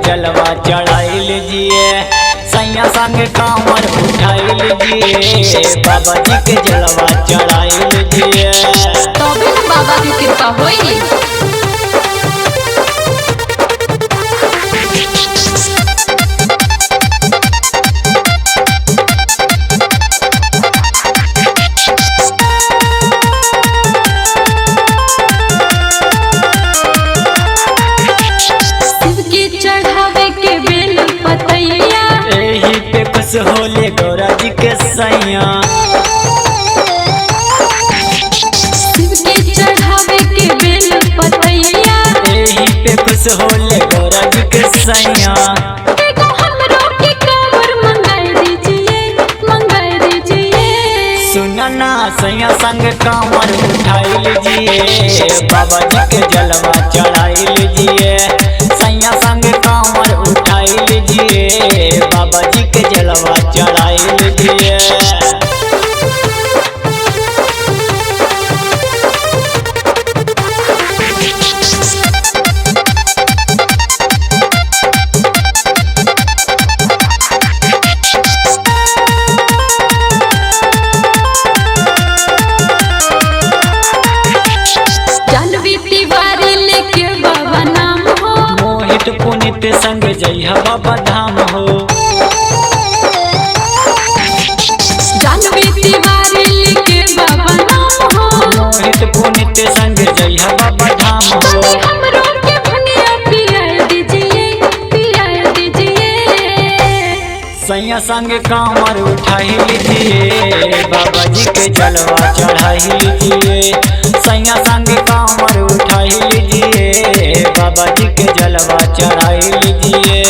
जलवा चढ़ाई लीजिए, सैया संग कांवर उठाई लीजिए, बाबा जी के जलवा चढ़ाई लीजिए, तबे न बाबा की कृपा होई। होले गौरा जी के सैया, शिव के चढ़ावे के बेल पतैया, एही पे खुश होले गौरा जी के सैया। देखो हमरो के कांवर मंगाई दीजिए, सुना ना सैया संग कांवर उठाई लीजिए, बाबा जी के जलवा चढ़ाई लीजिए, सैया संग कांवर उठाई लीजिए, बाबा जी के जलवा चढ़ाई लीजिए। जानवी तिवारी लेके बाबा नाम हो, मोहित पुनित संग जइहा बाबा धाम हो, जानवी तिवारी लेके बाबा नाम हो, मोहित पुनित संग जइहा बाबा धाम हो। हमरो के भंगिया पिया दीजिए, सैया संग कांवर उठाई लीजिए, बाबा जी के जलवा चढ़ाई लीजिए, सैया संग कांवर उठाई लीजिए, बाबा जी के जलवा चढ़ाई लीजिए।